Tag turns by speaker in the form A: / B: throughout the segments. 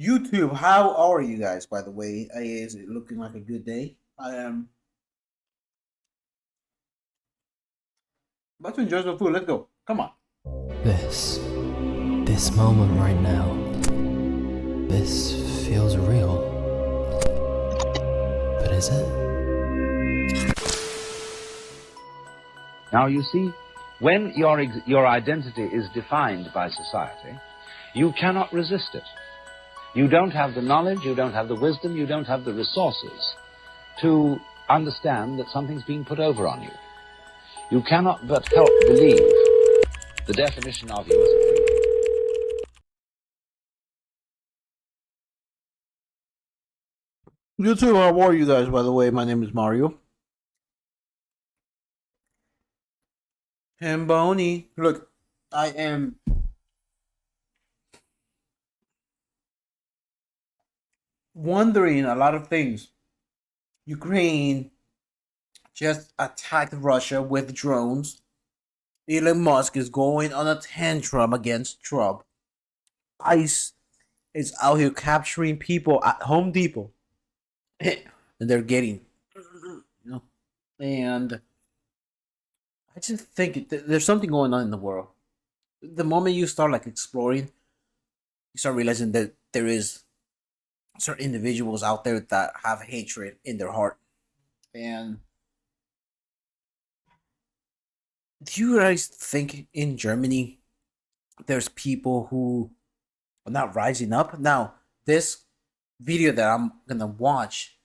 A: YouTube, how are you guys, by the way? Is it looking like a good day? I am about to enjoy some food. Let's go. Come on.
B: This, this moment right now, this feels real. But is it?
C: Now you see, when your identity is defined by society, you cannot resist it. You don't have the knowledge, you don't have the wisdom, you don't have the resources to understand that something's being put over on you. You cannot but help believe the definition of you as a free.
A: YouTube, how are you guys, by the way? My name is Mario. Hamboni. Look, I am wondering a lot of things. Ukraine just attacked Russia with drones. Elon Musk is going on a tantrum against Trump. ICE is out here capturing people at Home Depot. And they're getting, and I just think there's something going on in the world. The moment you start like exploring, you start realizing that there is certain individuals out there that have hatred in their heart. And do you guys think in Germany there's people who are not rising up? Now, this video that I'm gonna watch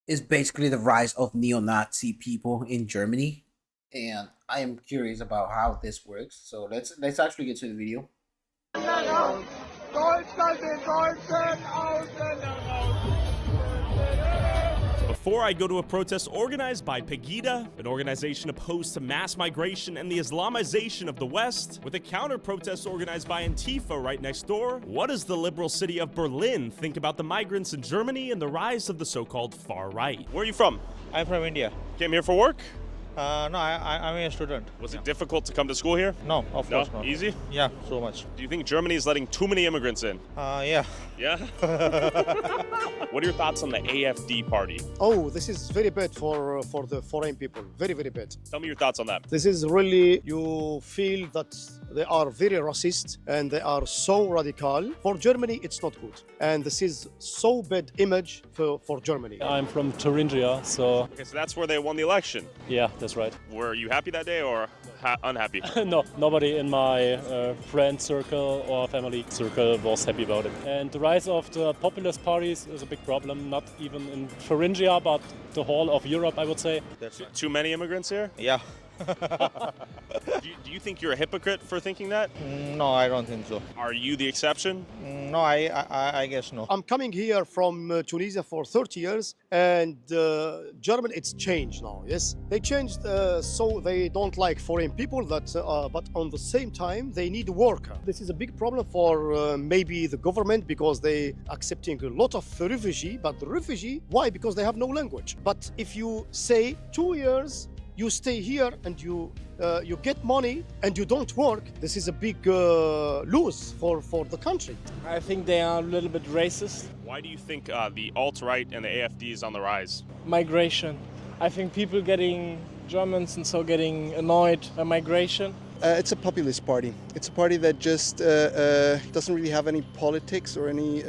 A: is basically the rise of neo-Nazi people in Germany, and I am curious about how this works. So let's actually get to the video.
D: Before I go to a protest organized by Pegida, an organization opposed to mass migration and the Islamization of the West, with a counter-protest organized by Antifa right next door, what does the liberal city of Berlin think about the migrants in Germany and the rise of the so-called far right? Where are you from?
E: I'm from India.
D: Came here for work?
E: No, I'm a student.
D: Was it difficult to come to school here?
E: No, of course not.
D: Easy?
E: Yeah, so much.
D: Do you think Germany is letting too many immigrants in?
E: Yeah.
D: Yeah? What are your thoughts on the AFD party?
F: Oh, this is very bad for the foreign people. Very, very bad.
D: Tell me your thoughts on that.
F: This is really, you feel that they are very racist and they are so radical. For Germany, it's not good. And this is so bad image for Germany.
G: I'm from Thuringia, so
D: Okay, so that's where they won the election.
G: yeah, that's right.
D: Were you happy that day or unhappy?
G: No, nobody in my friend circle or family circle was happy about it. And the rise of the populist parties is a big problem, not even in Thuringia, but the whole of Europe, I would say.
E: That's right.
D: Too many immigrants here?
E: Yeah.
D: Do you think you're a hypocrite for thinking that?
E: No, I don't think so.
D: Are you the exception?
E: No, I guess no.
F: I'm coming here from Tunisia for 30 years and German, it's changed now, yes? They changed so they don't like foreign people, that, but on the same time, they need a worker. This is a big problem for maybe the government because they accepting a lot of refugee, but the refugee, why? Because they have no language. But if you say 2 years, you stay here and you get money and you don't work, this is a big lose for the country.
H: I think they are a little bit racist.
D: Why do you think the alt-right and the AFD is on the rise?
H: Migration. I think people getting Germans and so getting annoyed by migration.
I: It's a populist party. It's a party that just doesn't really have any politics or any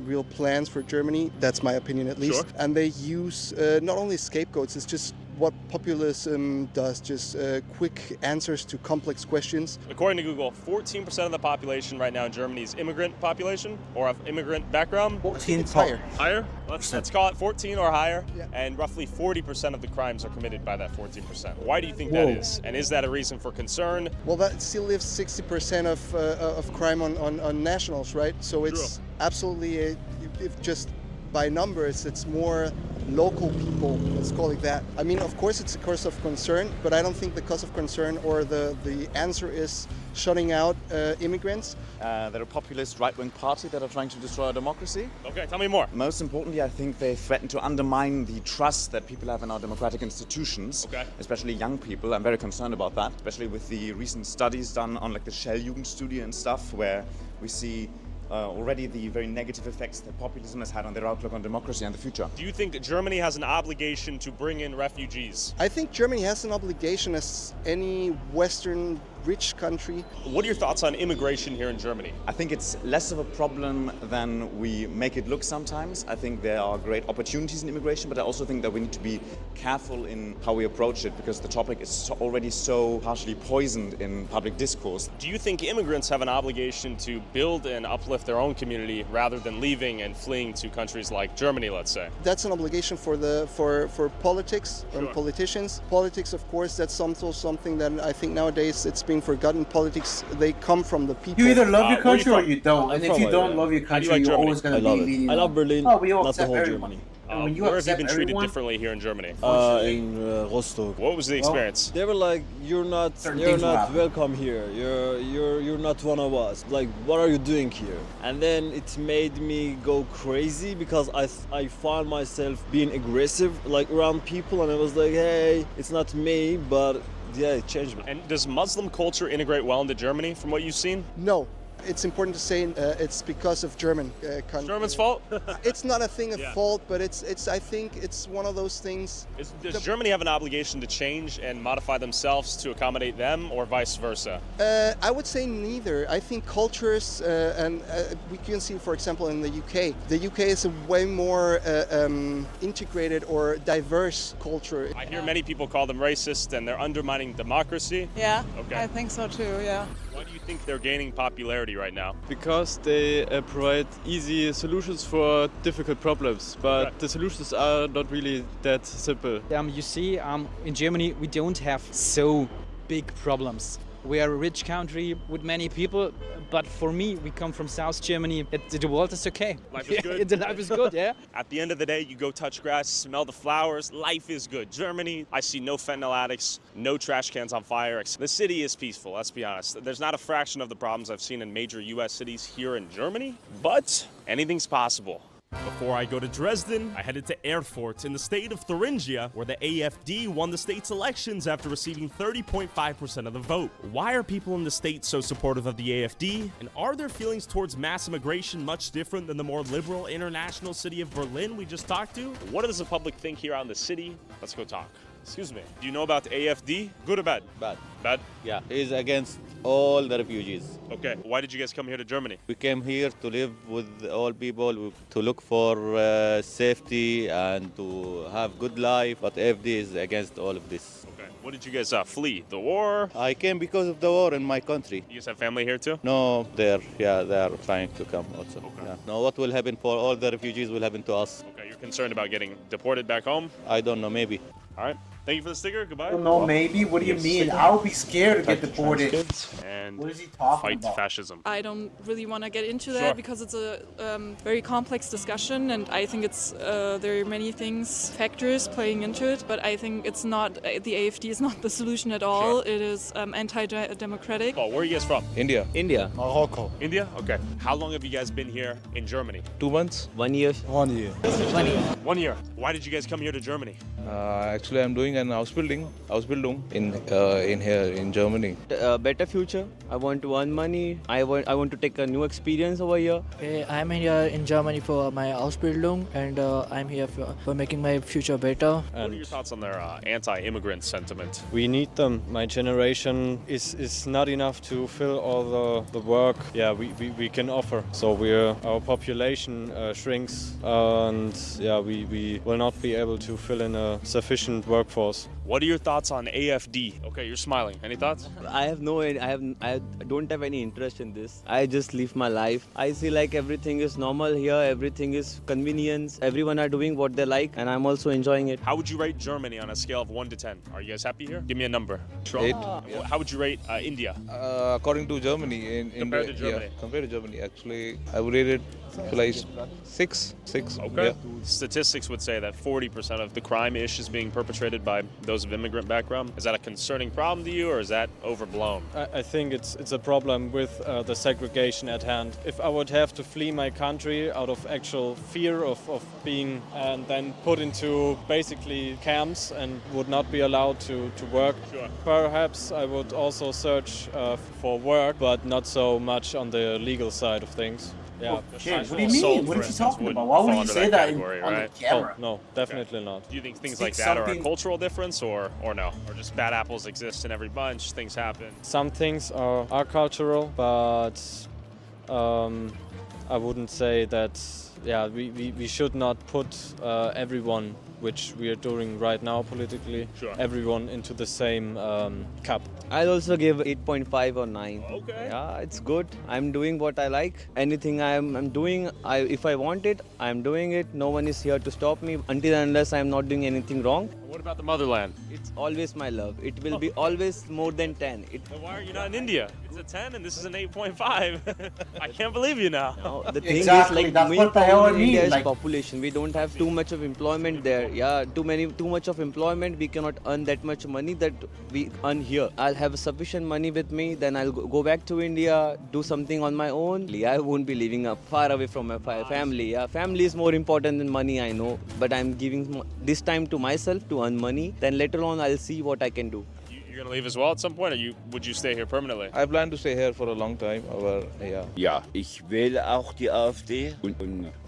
I: real plans for Germany. That's my opinion, at least.
D: Sure.
I: And they use not only scapegoats, it's just what populism does, just quick answers to complex questions.
D: According to Google, 14% of the population right now in Germany is immigrant population or of immigrant background.
A: 14
I: It's higher.
D: Higher? Let's call it 14 or higher.
I: Yeah.
D: And roughly 40% of the crimes are committed by that 14%. Why do you think that is? And is that a reason for concern?
I: Well, that still leaves 60% of crime on nationals, right? So it's
D: True.
I: absolutely, if just by numbers, it's more local people, let's call it that. I mean, of course, it's a cause of concern, but I don't think the cause of concern or the answer is shutting out immigrants.
J: They're a populist right-wing party that are trying to destroy our democracy.
D: Okay, tell me more.
J: Most importantly, I think they threaten to undermine the trust that people have in our democratic institutions,
D: Okay.
J: especially young people. I'm very concerned about that, especially with the recent studies done on like the Shell Jugendstudie and stuff, where we see already the very negative effects that populism has had on their outlook on democracy and the future.
D: Do you think Germany has an obligation to bring in refugees?
I: I think Germany has an obligation as any Western rich country.
D: What are your thoughts on immigration here in Germany?
J: I think it's less of a problem than we make it look sometimes. I think there are great opportunities in immigration, but I also think that we need to be careful in how we approach it because the topic is already so partially poisoned in public discourse.
D: Do you think immigrants have an obligation to build and uplift their own community rather than leaving and fleeing to countries like Germany, let's say?
I: That's an obligation for politics and
D: Sure.
I: politicians. Politics, of course, that's also something that I think nowadays it's being forgotten. Politics, they come from the people.
A: You either love your
D: where you
A: country or
D: from?
A: you don't. And if you don't love your
D: How do you
A: country,
D: like
A: you're
D: Germany?
A: always going to be leading.
K: I love Berlin,
A: Oh, we all
K: not the
A: accept
K: whole
A: everyone.
K: Germany.
A: And when you
D: Where have you
A: accept
D: been treated
A: everyone,
D: differently here in Germany?
K: In Rostock.
D: What was the experience?
K: They were like, you're not
A: things will happen.
K: welcome here. You're not one of us. Like, what are you doing here? And then it made me go crazy because I found myself being aggressive like around people, and I was like, hey, it's not me, but yeah, it changed me.
D: And does Muslim culture integrate well into Germany from what you've seen?
I: No. It's important to say it's because of German country.
D: German's fault?
I: It's not a thing of
D: Yeah.
I: fault, but it's I think it's one of those things.
D: Does Germany have an obligation to change and modify themselves to accommodate them or vice versa?
I: I would say neither. I think cultures, and we can see, for example, in the UK. The UK is a way more integrated or diverse culture.
D: I hear many people call them racist and they're undermining democracy.
L: Yeah,
D: Okay.
L: I think so too, yeah.
D: Why do you think they're gaining popularity right now?
M: Because they provide easy solutions for difficult problems, but
D: Right.
M: the solutions are not really that simple.
N: You see, in Germany we don't have so big problems. We are a rich country with many people, but for me, we come from South Germany. The world is okay.
D: Life is good?
N: The life is good, yeah.
D: At the end of the day, you go touch grass, smell the flowers, life is good. Germany, I see no fentanyl addicts, no trash cans on fire. The city is peaceful, let's be honest. There's not a fraction of the problems I've seen in major US cities here in Germany, but anything's possible. Before I go to Dresden, I headed to Erfurt in the state of Thuringia, where the AfD won the state's elections after receiving 30.5% of the vote. Why are people in the state so supportive of the AfD? And are their feelings towards mass immigration much different than the more liberal international city of Berlin we just talked to? What does the public think here out in the city? Let's go talk. Excuse me. Do you know about the AfD? Good or bad?
O: Bad.
D: Bad?
O: Yeah, he's against all the refugees.
D: Okay. Why did you guys come here to Germany?
O: We came here to live with all people, to look for safety and to have good life, but AfD is against all of this.
D: Okay. What did you guys flee? The war?
O: I came because of the war in my country.
D: You guys have family here too?
O: No, they are trying to come also.
D: Okay.
O: Yeah. Now, what will happen for all the refugees will happen to us.
D: Okay, you're concerned about getting deported back home?
O: I don't know, maybe.
D: All right. Thank you for the sticker. Goodbye.
A: No, maybe. What do you mean? I would be scared to get deported.
D: And
A: What is he talking
D: fight
A: about?
D: fascism.
L: I don't really want to get into that
D: Sure.
L: because it's a very complex discussion, and I think it's there are many things, factors playing into it. But I think it's not the AfD is not the solution at all.
D: Sure.
L: It is anti-democratic.
D: Oh, where are you guys from?
O: India.
K: India.
O: Morocco.
D: India? Okay. How long have you guys been here in Germany?
O: 2 months.
K: 1 year.
O: 1 year.
D: 1 year. Why did you guys come here to Germany?
O: Actually, I'm doing an Ausbildung in here in Germany.
K: Better future. I want to earn money. I want to take a new experience over here.
N: I'm here in Germany for my Ausbildung, and I'm here for making my future better.
D: What are your thoughts on their anti-immigrant sentiment?
M: We need them. My generation is not enough to fill all the work we can offer. So our population shrinks, and we will not be able to fill in a sufficient workforce.
D: What are your thoughts on AfD? Okay, you're smiling. Any thoughts?
K: I don't have any interest in this. I just live my life. I see like everything is normal here. Everything is convenience. Everyone are doing what they like, and I'm also enjoying it.
D: How would you rate Germany on a scale of 1 to 10? Are you guys happy here? Give me a number.
O: 8.
D: How would you rate India?
O: According to Germany,
D: Compared to Germany.
O: compared to Germany, actually, I would rate it like 6.
D: Okay.
O: Yeah.
D: Statistics would say that 40% of the crime-ish is being perpetrated by those of immigrant background. Is that a concerning problem to you, or is that overblown?
M: I think it's a problem with the segregation at hand. If I would have to flee my country out of actual fear of being and then put into basically camps and would not be allowed to work,
D: Sure.
M: perhaps I would also search for work, but not so much on the legal side of things. Yeah.
A: Okay, what do you mean? What is he talking about? Why would you say that on the camera?
M: Oh, no, definitely not.
D: Do you think things
A: Think
D: like that are a
A: something-
D: cultural difference or no? Or just bad apples exist in every bunch, things happen?
M: Some things are cultural, but I wouldn't say that, yeah, we should not put everyone, which we are doing right now politically, everyone into the same cup.
P: I'll also give 8.5 or 9.
D: Okay.
P: Yeah, it's good. I'm doing what I like. Anything I'm doing, if I want it, I'm doing it. No one is here to stop me until and unless I'm not doing anything wrong.
D: What about the motherland?
P: It's always my love. It will be always more than 10.
D: Then why are you not in India? It's a 10 and this is an 8.5 I can't believe you now.
P: No, the thing
A: Exactly,
P: is, like,
A: that's
P: main
A: what the hell I
P: problem in India
A: mean,
P: is
A: like-
P: population. We don't have too much of employment there. Yeah, too much of employment. We cannot earn that much money that we earn here. I'll have sufficient money with me, then I'll go back to India, do something on my own. I won't be living far away from my family. Yeah, family is more important than money, I know. But I'm giving this time to myself to earn money. Then later on, I'll see what I can do.
D: You're going to leave as well at some point, or would you stay here permanently?
E: I plan to stay here for a long time, aber ja.
Q: Ja, ich wähle auch die AfD,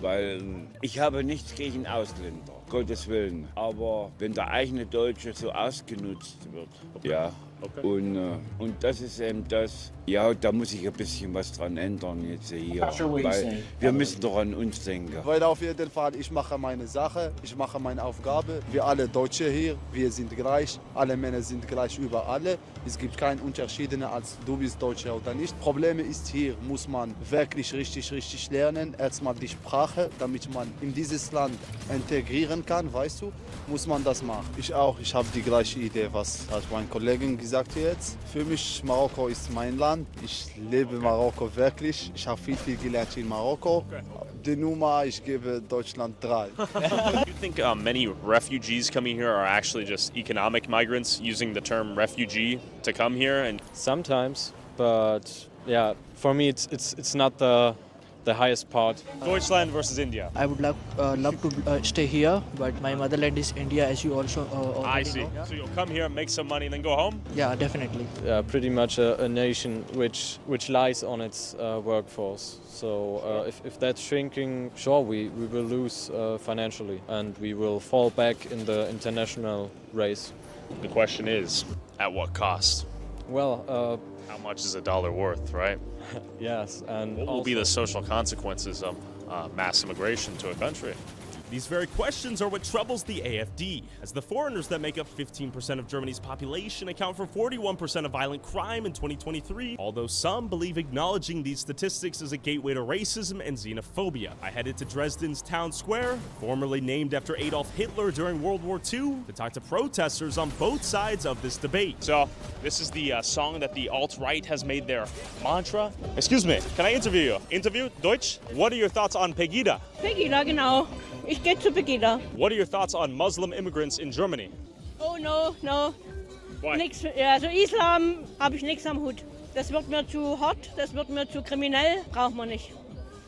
Q: weil ich habe nichts gegen Ausländer, Gottes Willen. Aber wenn der eigene Deutsche so ausgenutzt wird, ja, und das ist eben das, ja, da muss ich ein bisschen was dran ändern jetzt hier, weil wir müssen doch an uns denken.
R: Weil auf jeden Fall, ich mache meine Sache, ich mache meine Aufgabe. Wir alle Deutsche hier, wir sind gleich, alle Männer sind gleich über alle. Es gibt keinen Unterschied, als du bist Deutscher oder nicht. Problem ist hier, muss man wirklich richtig lernen. Erstmal die Sprache, damit man in dieses Land integrieren kann, weißt du, muss man das machen. Ich auch, ich habe die gleiche Idee, was hat mein Kollege gesagt jetzt. Für mich, Marokko ist mein Land. Ich lebe Marokko wirklich. Ich habe viel gelernt in Marokko. Die Nummer, ich gebe Deutschland 3.
D: Do you think many refugees coming here are actually just economic migrants using the term refugee to come here? And
M: sometimes, but yeah, for me it's not the highest part.
D: Deutschland versus India.
S: I would love to stay here, but my motherland is India, as you also already
D: I see.
S: know.
D: So you'll come here, make some money, and then go home?
S: Yeah, definitely.
M: Yeah, pretty much a nation which lies on its workforce. So if that's shrinking, sure, we will lose financially, and we will fall back in the international race.
D: The question is, at what cost?
M: Well,
D: how much is a dollar worth, right?
M: Yes, and
D: what will be the social consequences of mass immigration to a country?
T: These very questions are what troubles the AfD, as the foreigners that make up 15% of Germany's population account for 41% of violent crime in 2023, although some believe acknowledging these statistics is a gateway to racism and xenophobia. I headed to Dresden's town square, formerly named after Adolf Hitler during World War II, to talk to protesters on both sides of this debate.
D: So, this is the song that the alt-right has made their mantra. Excuse me, can I interview you? Interview? Deutsch? What are your thoughts on Pegida?
U: Pegida, genau. Ich gehe zu Pegida.
D: What are your thoughts on Muslim immigrants in Germany?
U: Oh no.
D: Why?
U: Nix, also Islam habe ich nichts am Hut. Das wird mir zu hart, das wird mir zu kriminell. Braucht man nicht.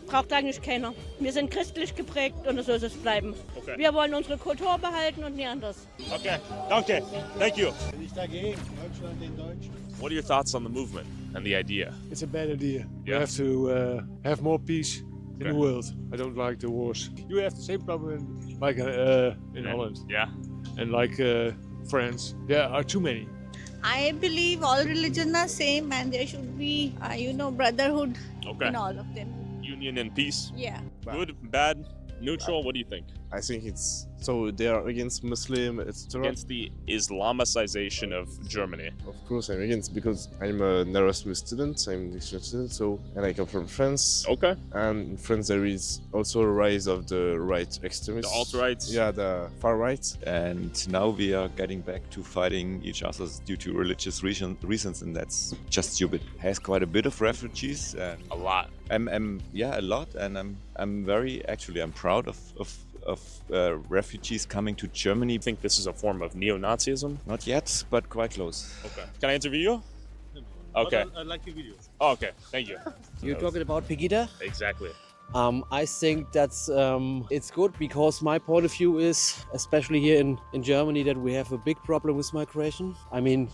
U: Braucht eigentlich keiner. Wir sind christlich geprägt und so soll es bleiben.
D: Okay.
U: Wir wollen unsere Kultur behalten und nie anders.
D: Okay, danke. Thank you.
V: Bin ich dagegen? Deutschland in Deutsch.
D: What are your thoughts on the movement and the idea?
V: It's a bad idea.
D: Yeah.
V: We have to have more peace in the world. I don't like the wars. You have the same problem like in Holland.
D: Yeah.
V: And like France. There are too many.
W: I believe all religions are same and there should be, brotherhood
D: Okay.
W: in all of them.
D: Union and peace?
W: Yeah.
D: Good, bad, neutral? What do you think?
X: I think it's so they are against Muslim, etc.
D: Against the Islamicization of Germany.
X: Of course, I'm against because I'm an Erasmus student. I'm an exchange student, and I come from France.
D: Okay.
X: And in France there is also a rise of the right extremists.
D: The alt-right.
X: Yeah, the far right.
Y: And now we are getting back to fighting each other due to religious reasons, and that's just stupid. Has quite a bit of refugees. And
D: a lot.
Y: A lot, and I'm proud of refugees coming to Germany.
D: You think this is a form of neo-Nazism?
Y: Not yet, but quite close.
D: Okay. Can I interview you? Okay.
V: I like your videos.
D: Oh, okay. Thank you.
S: You're talking about Pegida?
D: Exactly.
B: I think that's it's good because my point of view is, especially here in Germany, that we have a big problem with migration. I mean,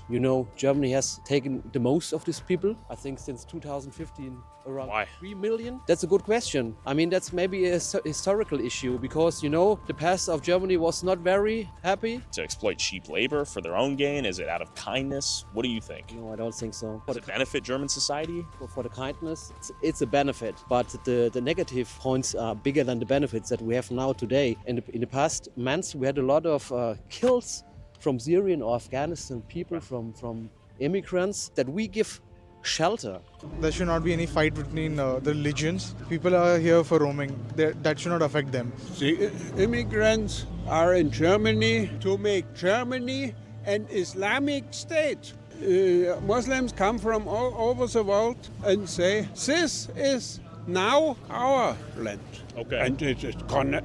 B: Germany has taken the most of these people. I think since 2015, around 3 million. That's a good question. I mean, that's maybe a historical issue because, the past of Germany was not very happy.
T: To exploit cheap labor for their own gain? Is it out of kindness? What do you think?
B: No, I don't think so.
T: Does it benefit German society?
B: For the kindness, it's a benefit, but the negative points are bigger than the benefits that we have now today. In the past months, we had a lot of kills from Syrian or Afghanistan people, from immigrants that we give shelter.
C: There should not be any fight between the religions. People are here for roaming. That should not affect them.
F: The immigrants are in Germany to make Germany an Islamic state. Muslims come from all over the world and say, this is now our land.
T: Okay.
F: And it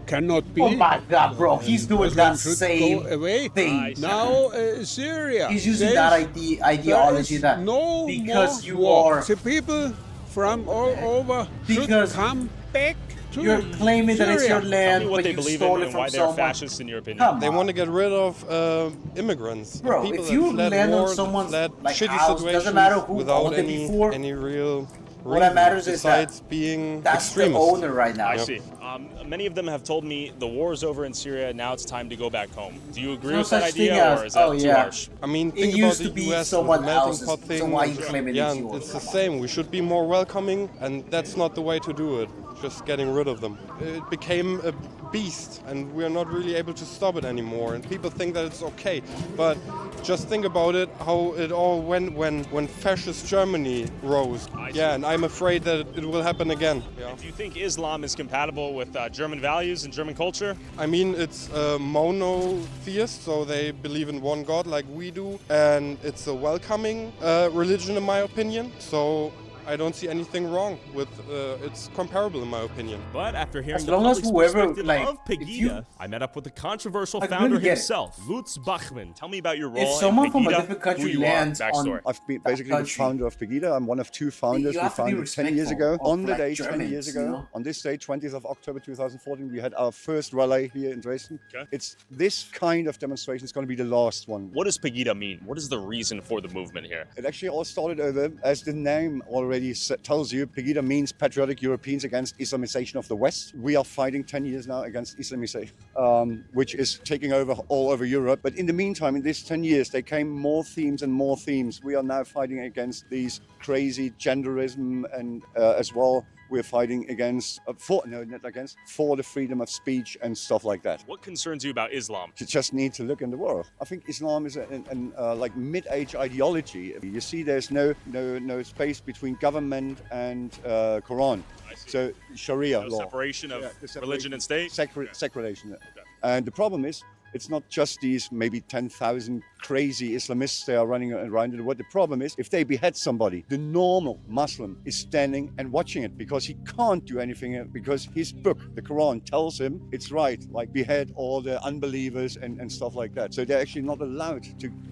F: cannot be.
A: Oh my God, bro, he's doing that same
F: go away.
A: thing.
F: Now Syria.
A: He's using that ideology that
F: no
A: because you
F: war.
A: are
F: The people from all over should come back to
A: you're claiming
F: Syria.
A: that it's your land,
T: Tell me what
A: but
T: they
A: you
T: believe
A: stole
T: in
A: it
T: and
A: from
T: why they're
A: someone.
T: fascists in your opinion.
A: Come
G: They
A: on.
G: want to get rid of immigrants.
A: Bro,
G: people
A: if you
G: that fled
A: land on
G: war,
A: someone's
G: fled
A: like
G: shitty
A: house,
G: situations
A: doesn't matter who
G: without
A: owned it before.
G: any real
A: What that matters is that
G: besides being
A: that's the
G: extremist.
A: owner right now.
T: I see. Many of them have told me the war is over in Syria. Now it's time to go back home. Do you agree
A: No
T: with that
A: such thing
T: idea,
A: as-
T: or is that
A: oh,
T: too
A: yeah.
T: harsh?
G: I mean,
A: It
G: think
A: used
G: about
A: to
G: the
A: be
G: US with
A: someone
G: the melting
A: else's,
G: pot
A: so
G: thing.
A: why you claiming
G: yeah,
A: it's yours?
G: it's the same. We should be more welcoming, and that's not the way to do it. Just getting rid of them. It became a beast, and we're not really able to stop it anymore. And people think that it's okay, but just think about it, how it all went when fascist Germany rose. Yeah, and I'm afraid that it will happen again. Yeah.
T: Do you think Islam is compatible with German values and German culture?
G: I mean, it's monotheist, so they believe in one God like we do, and it's a welcoming religion in my opinion. So I don't see anything wrong with it's comparable in my opinion.
T: But after hearing
A: As
T: the
A: long as
T: public's
A: whoever,
T: perspective
A: like,
T: of
A: if you-
T: Pegida, I met up with the controversial
A: I
T: founder
A: really get it.
T: himself, Lutz Bachmann. Tell me about your role
A: If someone
T: in
A: from a
T: Pegida,
A: different country
T: who you are,
A: lands on
T: backstory.
H: I've been basically the
A: country.
H: founder of Pegida. I'm one of two founders.
A: You
H: We
A: have to be
H: founded 10 years
A: respectful
H: ago.
A: of,
H: On the
A: like,
H: day, 10
A: Germans,
H: years
A: you
H: ago,
A: know?
H: on this day, 20th of October 2014, we had our first rally here in Dresden.
T: Okay.
H: It's this kind of demonstration is going to be the last one.
T: What does Pegida mean? What is the reason for the movement here?
H: It actually all started over, as the name already tells you, Pegida means patriotic Europeans against Islamization of the West. We are fighting 10 years now against Islamization, which is taking over all over Europe. But in the meantime, in these 10 years, there came more themes and more themes. We are now fighting against these crazy genderism, and as well, we're fighting against, for the freedom of speech and stuff like that.
T: What concerns you about Islam?
H: You just need to look in the world. I think Islam is an like mid-age ideology. You see, there's no space between government and Quran. So Sharia
T: No
H: law.
T: separation of
H: the
T: religion and state?
H: Separation. And the problem is, it's not just these maybe 10,000 crazy Islamists they are running around. What the problem is, if they behead somebody, the normal Muslim is standing and watching it because he can't do anything because his book, the Quran, tells him it's right, like behead all the unbelievers and stuff like that. So they're actually not allowed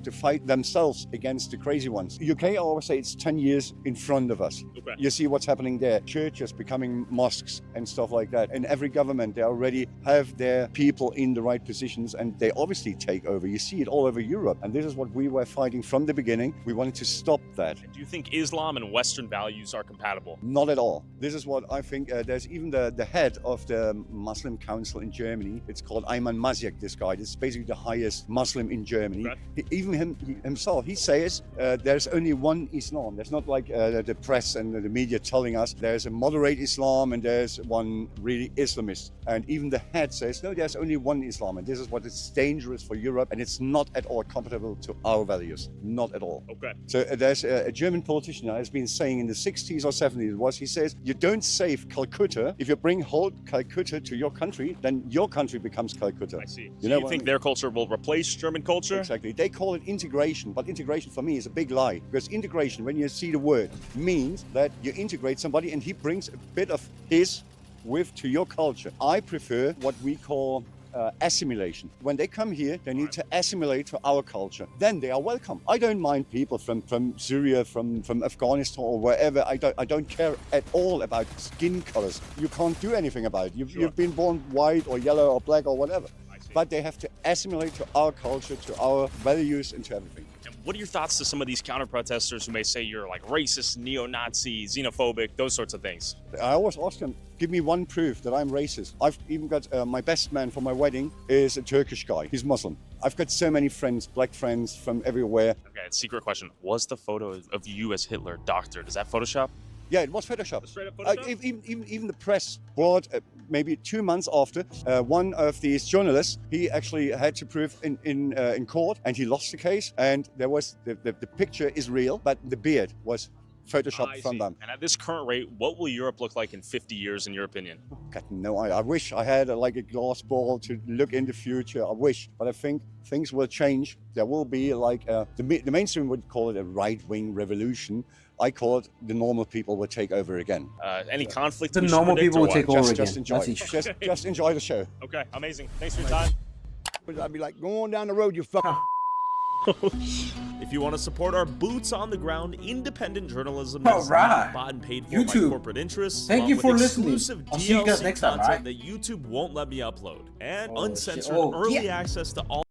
H: to fight themselves against the crazy ones. UK, I always say it's 10 years in front of us.
T: Okay.
H: You see what's happening there. Churches becoming mosques and stuff like that. And every government, they already have their people in the right positions, and they obviously take over. You see it all over Europe. And this is what we were fighting from the beginning. We wanted to stop that.
T: Do you think Islam and Western values are compatible?
H: Not at all. This is what I think. There's even the head of the Muslim Council in Germany. It's called Ayman Maziak, this guy. This is basically the highest Muslim in Germany. Even himself, he says there's only one Islam. There's not like the press and the media telling us there's a moderate Islam and there's one really Islamist. And even the head says, no, there's only one Islam. And this is what is dangerous for Europe. And it's not at all compatible to our values. Not at all.
T: Okay.
H: So there's a German politician who has been saying in the 60s or 70s, he says, you don't save Calcutta. If you bring whole Calcutta to your country, then your country becomes Calcutta.
T: I see.
H: You
T: Do
H: know
T: you
H: what I
T: think
H: mean?
T: their culture will replace German culture?
H: Exactly. They call it integration, but integration for me is a big lie. Because integration, when you see the word, means that you integrate somebody and he brings a bit of his to your culture. I prefer what we call assimilation. When they come here, they need to assimilate to our culture. Then they are welcome. I don't mind people from Syria, from Afghanistan or wherever. I don't care at all about skin colors. You can't do anything about it. You've been born white or yellow or black or whatever. But they have to assimilate to our culture, to our values, and to everything.
T: And what are your thoughts to some of these counter-protesters who may say you're like racist, neo-Nazi, xenophobic, those sorts of things?
H: I always ask them, give me one proof that I'm racist. I've even got my best man for my wedding is a Turkish guy. He's Muslim. I've got so many friends, black friends from everywhere.
T: Okay, secret question. Was the photo of you as Hitler doctored? Is that Photoshop?
H: Yeah, it was Photoshop.
T: Straight up Photoshop?
H: Even the press brought, maybe 2 months after, one of these journalists, he actually had to prove in court, and he lost the case. And there was the picture is real, but the beard was Photoshopped from them.
T: And at this current rate, what will Europe look like in 50 years, in your opinion?
H: Got no idea. I wish I had like a glass ball to look in the future. I wish, but I think things will change. There will be like the mainstream would call it a right-wing revolution. I call it the normal people will take over again.
T: Any conflict?
A: The normal people will take over again.
H: Just enjoy it. Just enjoy the show.
T: Okay, amazing. Thanks for your time.
F: I'd be like, go on down the road, you fuck.
T: If you want to support our boots on the ground independent journalism
A: All
T: that's
A: right.
T: not bought and paid for
A: YouTube.
T: by corporate interests,
A: Thank
T: along
A: you
T: with
A: for listening.
T: exclusive
A: I'll see you guys
T: DLC
A: next time,
T: content
A: alright?
T: that YouTube won't let me upload, and
A: Oh,
T: uncensored
A: shit. Oh,
T: early
A: yeah.
T: access to all